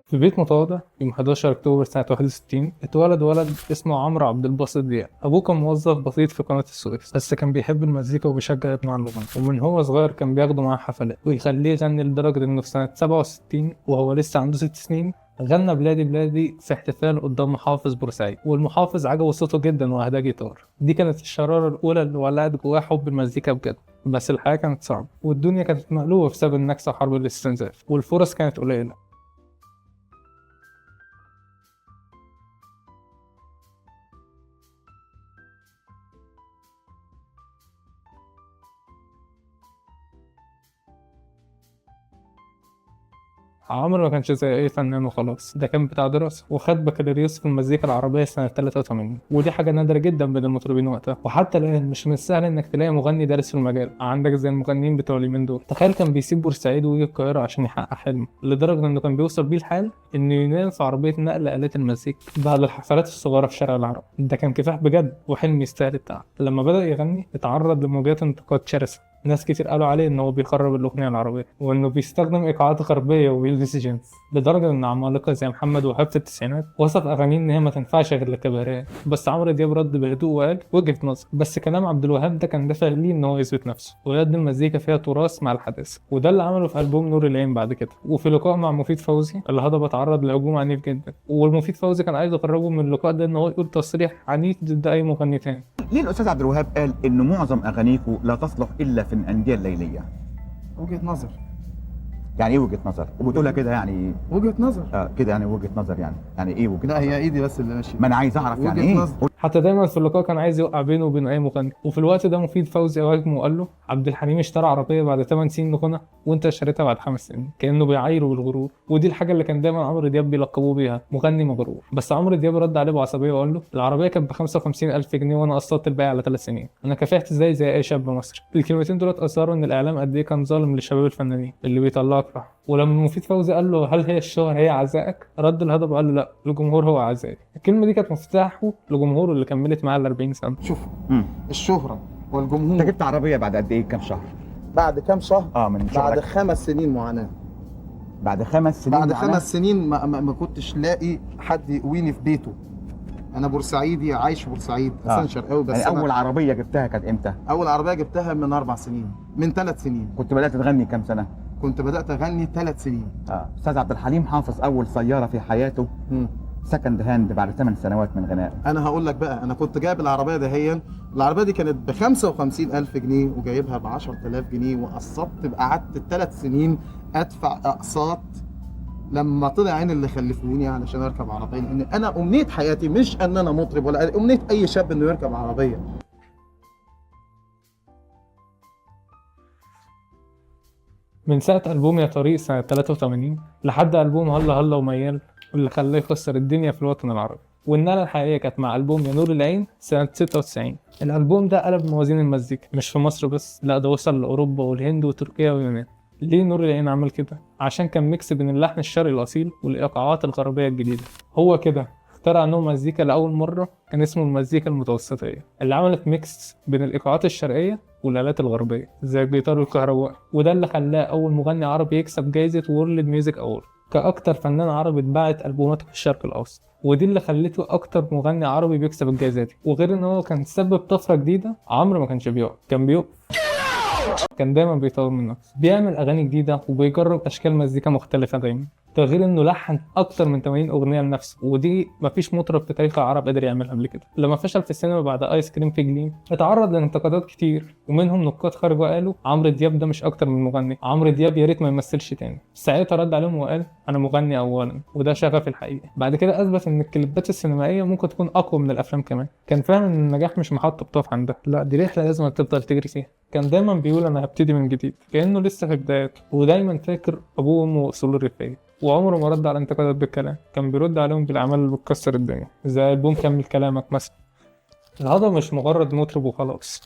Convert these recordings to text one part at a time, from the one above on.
في بيت متواضع يوم 11 أكتوبر سنة 61 اتولد ولد اسمه عمرو عبد الباسط دياب. أبوه كان موظف بسيط في قناة السويس، بس كان بيحب المزيكا وبيشجع ابنه على الغنى، ومن هو صغير كان بياخده معاه حفلات ويخليه يغني، لدرجة إنه في سنة 67 وهو لسه عنده 6 سنين غنى بلادي بلادي في احتفال قدام محافظ بورسعيد، والمحافظ عجبه صوته جدا وأهداه جيتار. دي كانت الشرارة الأولى اللي ولعت جواه حب المزيكا بجد. بس الحياة كانت صعبة والدنيا كانت مقلوبة بسبب النكسة وحرب الاستنزاف، والفرص كانت قليلة. عمرو ما كانش زي اي فنان وخلاص، ده كان بتاع دراسه وخد بكالوريوس في المزيكا العربيه سنه 83، ودي حاجه نادره جدا بين المطربين وقتها. وحتى الان مش من السهل انك تلاقي مغني دارس في المجال عندك زي المغنيين بتوع اليومين دول. تخيل كان بيسيب بورسعيد ويجي القاهره عشان يحقق حلمه، لدرجه انه كان بيوصل بيه الحال انه ينام في عربيه نقل آلات المزيكا بعد الحفلات الصغيره في شارع العرب. ده كان كفاح بجد وحلم يستاهل التعب. لما بدأ يغني اتعرض لموجات انتقاد شرسه، ناس كتير قالوا عليه ان هو بيخرب الاغنيه العربيه وانه بيستخدم ايقاعات غربيه وبيلبس جينز، لدرجه ان عمالقه زي محمد وهاب في التسعينات وصف اغانيه ان هي ما تنفعش غير للكباريه. بس عمرو دياب رد بهدوء وقال وجهه نظر، بس كلام عبد الوهاب ده كان دافع ليه ان هو يثبت نفسه ويقدم مزيكا فيها تراث مع الحداثه، وده اللي عمله في البوم نور العين بعد كده. وفي لقاء مع مفيد فوزي الهضبه اتعرض لهجوم عنيف جدا، والمفيد فوزي كان عايز يقربه من اللقاء ده ان هو يقول تصريح عنيف ضد اي مغني تاني. ليه الاستاذ عبد الوهاب قال انه معظم اغانيكم لا تصلح الا في الانديه الليليه؟ وجهة نظر. يعني ايه وجهه نظر؟ وبتقولها كده يعني وجهة نظر. كده يعني وجهه نظر، يعني ايه وجهه لا، نظر؟ هي ايدي بس اللي ماشيه. ما انا عايز اعرف يعني وجهة ايه. نظر. حتى دايما في اللقاء كان عايز يوقع بينه وبين اي مغني. وفي الوقت ده مفيد فوزي هاجمه وقال له عبد الحليم اشترى عربيه بعد 8 سنين غنى وانت اشتريتها بعد 5 سنين، كانه بيعايره بالغرور. ودي الحاجه اللي كان دايما عمرو دياب بيلقبوه بيها، مغني مغرور. بس عمرو دياب رد عليه بعصبيه وقال له العربيه كانت ب 55,000 جنيه وانا قسطت الباقي على 3 سنين، انا كافحت زي اي شاب مصري. الكلمتين دول اثاروا ان الاعلام قد ايه كان ظالم للشباب الفنانين اللي بيطلعوا افراح. ولما مفيد فوزي قال له هل هي الشهرة هي عزائك، رد الهضبه وقال له لا، الجمهور هو عزائي. الكلمه دي كانت مفتاحه لجمهوره اللي كملت معاه ال 40 سنه. شوف، مم. الشهرة انت والجمهور جبت عربيه بعد قد ايه؟ كام شهر؟ بعد كام شهر؟ من بعد شغلك. 5 سنين معاناة. بعد 5 سنين بعد معاناة؟ 5 سنين ما كنتش لاقي حد يقويني في بيته. انا بورسعيدي عايش في بورسعيد، اساسا شرقاوي. بس يعني أنا اول عربيه جبتها كانت امتى؟ اول عربية جبتها من 4 سنين، من 3 سنين. كنت بدات تغني كام سنه؟ كنت بدأت اغني 3 سنين. استاذ عبد الحليم حافظ اول سياره في حياته سكند هاند بعد 8 سنوات من غناء. انا هقول لك بقى، انا كنت جايب العربيه دهيا. العربيه دي كانت ب 55,000 جنيه وجايبها ب 10,000 جنيه وقسطت. قعدت 3 سنين ادفع اقساط لما طلع عين اللي خلفوني علشان اركب عربيه، لان انا امنيه حياتي مش ان انا مطرب، ولا امنيه اي شاب انه يركب عربيه. من ساعة ألبوم يا طريق سنة 83 لحد ألبوم هلا هلا وميال واللي خلاه يكسر الدنيا في الوطن العربي. والنقلة الحقيقية كانت مع ألبوم يا نور العين سنة 96. الألبوم ده قلب موازين المزيكا مش في مصر بس، لا ده وصل لأوروبا والهند وتركيا واليونان. ليه نور العين عمل كده؟ عشان كان ميكس بين اللحن الشرقي الأصيل والإيقاعات الغربية الجديدة. هو كده اخترع نوع مزيكا لأول مرة كان اسمه المزيكا المتوسطية، اللي عملت ميكس بين الإيقاعات الشرقية والآلات الغربية زي الجيتار والكهرباء. وده اللي خلاه أول مغني عربي يكسب جايزة وورلد ميوزك أورد كأكتر فنان عربي اتباعت ألبوماته في الشرق الأوسط، ودي اللي خلته أكتر مغني عربي بيكسب الجايزة دي. وغير إن هو كان سبب طفرة جديدة، عمرو ما كانش بيقف، كان بيقف، كان دايما بيطور من نفسه، بيعمل أغاني جديدة وبيجرب أشكال مزيكا مختلفة دايما. ده غير انه لحن اكتر من 80 اغنيه لنفسه، ودي مفيش مطرب في تاريخ العرب قدر يعملها قبل كده. لما فشل في السينما بعد ايس كريم في جليم اتعرض لانتقادات كتير، ومنهم نقاد خرجوا قالوا عمرو دياب ده مش اكتر من مغني، عمرو دياب يا ريت ما يمثلش تاني. ساعتها رد عليهم وقال انا مغني اولا وده شغفي الحقيقي. بعد كده اثبت ان الكليبات السينمائيه ممكن تكون اقوى من الافلام كمان. كان فاهم ان النجاح مش محطه بتقف عندها، لا دي رحله لازم تفضل تجري فيها. كان دايما بيقول انا هبتدي من جديد كانه لسه في بداياته، ودايما فاكر ابوه وامه واصوله الريفيه. وعمره ما رد على الانتقادات بالكلام، كان بيرد عليهم بالاعمال اللي بتكسر الدنيا زي البوم كمل كلامك مثلا. الهضبة مش مجرد مطرب وخلاص،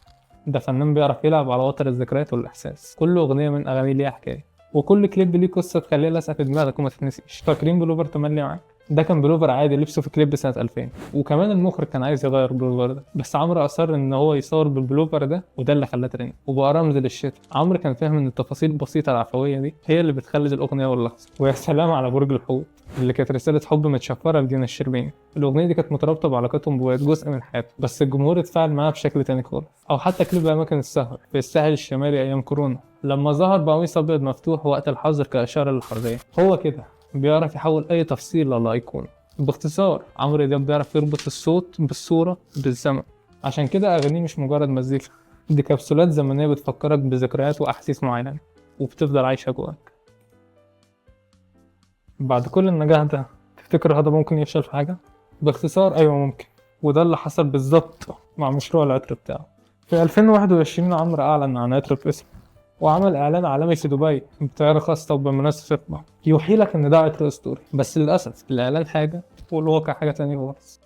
ده فنان بيعرف يلعب على وتر الذكريات والإحساس. كل أغنية من أغانيه ليها حكاية، وكل كليب ليه قصة تخليها لازقة في دماغك وما تتنسيش. فاكرين بلوفر تملي معاك؟ ده كان بلوفر عادي لبسه في كليب سنة 2000، وكمان المخرج كان عايز يغير البلوفر ده، بس عمرو أصر إن هو يصور بالبلوفر ده، وده اللي خلاه ترند وبقى رمز للشتا. عمرو كان فاهم إن التفاصيل البسيطة العفوية دي هي اللي بتخلد الأغنية واللحظة. ويا سلام على برج الحوت اللي كانت رسالة حب متشفرة لدينا الشربيني. الأغنية دي كانت مترابطة بعلاقتهم بوقت جزء من حياته، بس الجمهور اتفاعل معاها بشكل تاني خالص. أو حتى كليب أماكن السهر في الساحل الشمالي أيام كورونا لما ظهر بقميص أبيض مفتوح وقت الحظر كإشارة للحرية. هو كده بيعرف يحول أي تفصيل لأيقونة. باختصار عمرو دياب بيعرف يربط الصوت بالصورة بالزمن. عشان كده أغانيه مش مجرد مزيكا، دي كبسولات زمنية بتفكرك بذكريات وأحاسيس معينة وبتفضل عايشة جواك. بعد كل النجاح ده تفتكر هذا ممكن يفشل في حاجة؟ باختصار أيوة ممكن، وده اللي حصل بالظبط مع مشروع العطر بتاعه. في 2021 عمرو أعلن عن عطر باسمه، وعمل إعلان عالمي في دبي بطيارة خاصة وبمناسبة ختمه، يوحي لك إن ده عطر أسطوري. بس للأسف الإعلان حاجة والواقع حاجة تانية خالص.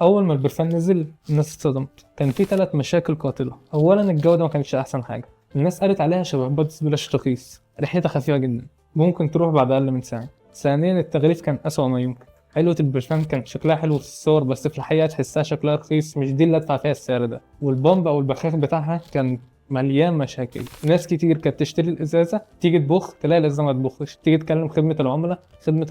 أول ما البرفان نزل الناس اتصدمت. كان في 3 مشاكل قاتلة. أولا الجودة ما كانتش أحسن حاجة، الناس قالت عليها شبه بادز بلاش رخيص، ريحتها خفيفة جدا ممكن تروح بعد أقل من ساعة. ثانيا التغليف كان أسوأ ما يمكن. علبة البرفان كان شكلها حلو في الصور، بس في الحقيقة تحسها شكلها رخيص، مش دي اللي أدفع فيها السعر ده. والبامب أو البخاخ بتاعها كان مليان مشاكل. ناس كتير كانت تشتري الازازه تيجي تبخ تلاقي الازازه ما تبخش، تيجي تكلم خدمه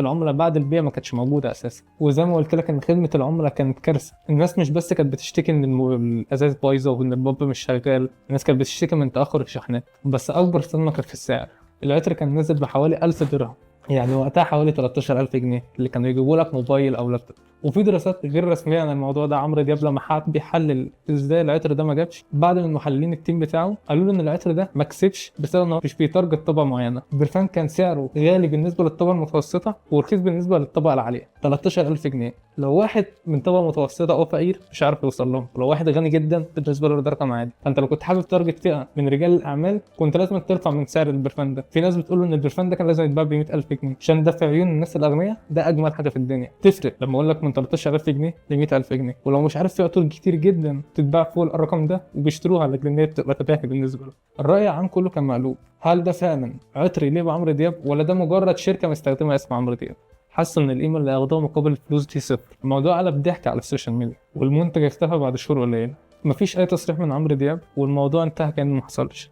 العملاء بعد البيع ما كانتش موجوده اساسا. وزي ما قلت لك ان خدمه العملاء كانت كارثه. الناس مش بس كانت بتشتكي ان الازاز بايظه وان البامب مش شغال، الناس كانت بتشتكي من تاخر الشحنات. بس اكبر صدمه كانت في السعر. العطر كان نازل بحوالي 1000 درهم، يعني وقتها حوالي 13000 جنيه اللي كانوا يجيبوا لك موبايل او لابتوب. وفي دراسات غير رسميه عن الموضوع ده. عمرو دياب لما حد بيحلل ازاي العطر ده ما جابش، بعد من المحللين التيم بتاعه قالوا له ان العطر ده ما كسبش بسبب انه مش بيتارجت طبقه معينه. البرفان كان سعره غالي بالنسبه للطبقه المتوسطه ورخيص بالنسبه للطبقه العاليه، 13000 جنيه. لو واحد من طبقه متوسطه او فقير مش عارف يوصل لهم، ولو واحد غني جدا بالنسبه له ده رقم عادي. فانت لو كنت حابب تارجت فئه من رجال الاعمال كنت لازم ترفع من سعر البرفان ده. في ناس بتقول ان البرفان ده كان لازم يتباع ب 100000 جنيه عشان ده في عيون الناس الاغنياء ده اجمل حاجه في الدنيا. تفرق لما اقول لك من 13000 جنيه ل 100000 جنيه. ولو مش عارف، في عطور كتير جدا تتباع فوق الرقم ده وبيشتروها لان هي بتبقى تباهي بالنسبه له. الراي العام كله كان مقلوب. هل ده فعلا عطر يليق بعمرو دياب ولا ده مجرد شركه مستخدمه اسم عمرو دياب؟ حسوا ان القيمه اللي هياخدوها مقابل الفلوس دي صفر. الموضوع قلب ضحك على السوشيال ميديا، والمنتج اختفى بعد شهور قليله. مفيش اي تصريح من عمرو دياب والموضوع انتهى كأنه ما حصلش.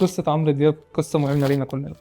قصه عمرو دياب قصه مهمه لينا كلنا،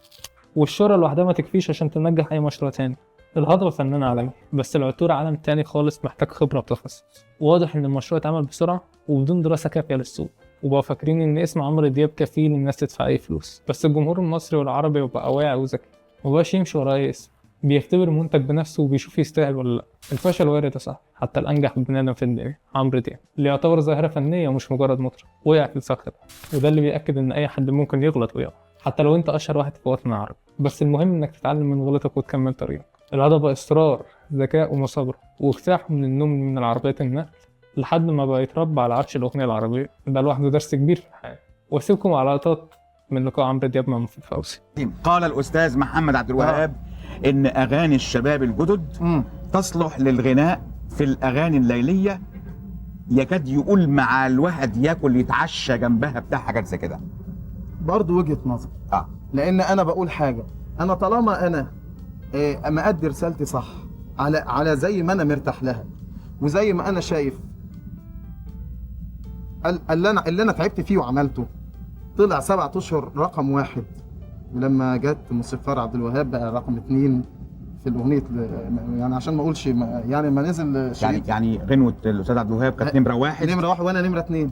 والشهرة لوحدها ما تكفيش عشان تنجح اي مشروع تاني. الهضبة فنان عالمي، بس العطور عالم تاني خالص محتاج خبرة وتخصص. واضح ان المشروع اتعمل بسرعة وبدون دراسة كافية للسوق، وبقوا فاكرين ان اسم عمرو دياب كفيل الناس تدفع اي فلوس. بس الجمهور المصري والعربي بقى واعي وذكي، مبقاش يمشي ورا اي اسم، بيختبر المنتج بنفسه وبيشوف يستاهل ولا لا. الفشل وارد يا صاحبي، حتى الانجح بني ادم في الدنيا عمرو دياب اللي يعتبر ظاهرة فنية ومش مجرد مطرب وقع في الفخ ده. وده اللي بيأكد ان اي حد ممكن يغلط ويقع، حتى لو انت اشهر واحد في الوطن العربي. بس المهم انك تتعلم من غلطك وتكمل طريقك. الهضبة اصرار، ذكاء ومثابرة، واجتاحه من النوم من العربيات النقل لحد ما بقى يتربى على عرش الاغنية العربية. ده لوحده درس كبير في الحياة. واسيبكم على لقطات من لقاء عمرو دياب مع مفيد فوزي. قال الأستاذ محمد عبد الوهاب إن أغاني الشباب الجدد تصلح للغناء في الأغاني الليلية، يكاد يقول مع الواحد ياكل يتعشى جنبها بتاع حاجات زي كده. برضه وجهة نظر. لان انا بقول حاجه، انا طالما انا مأدي رسالتي صح على زي ما انا مرتاح لها وزي ما انا شايف اللي انا تعبت فيه وعملته، طلع 7 اشهر رقم 1، ولما جت موسيقار عبد الوهاب بقى رقم 2 في الاغنيه. يعني عشان ما اقولش يعني ما نزل يعني غنوه الاستاذ عبد الوهاب كانت نمره 1 وانا نمره 2.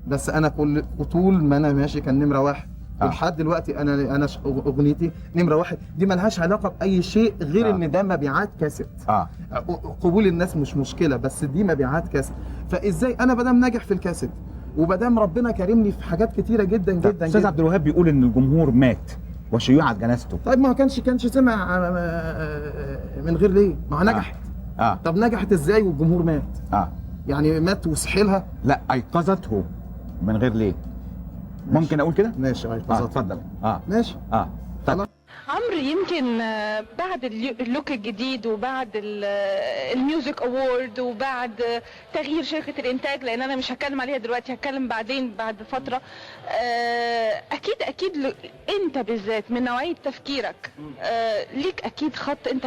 بس انا طول ما انا ماشي كان نمره 1. ولحد دلوقتي انا اغنيتي نمره 1 دي ملهاش علاقه باي شيء غير ان ده مبيعات كاسيت. قبول الناس مش مشكله، بس دي مبيعات كاسيت. فازاي انا بدام ناجح في الكاسيت وبدام ربنا كرمني في حاجات كتيره جدا جدا. استاذ عبد الوهاب بيقول ان الجمهور مات وشيوعت جنازته. طيب ما كانش سمع من غير ليه؟ ما هو نجحت. طب نجحت ازاي والجمهور مات؟ يعني مات وسحلها؟ لا، ايقظته من غير ليه. ممكن اقول كده؟ ماشي. اتفضل. ماشي. طيب. عمرو، يمكن بعد اللوك الجديد وبعد الميوزك اوورد وبعد تغيير شركة الانتاج، لان انا مش هتكلم عليها دلوقتي، هتكلم بعدين بعد فترة، اكيد انت بالذات من نوعية تفكيرك ليك اكيد خط انت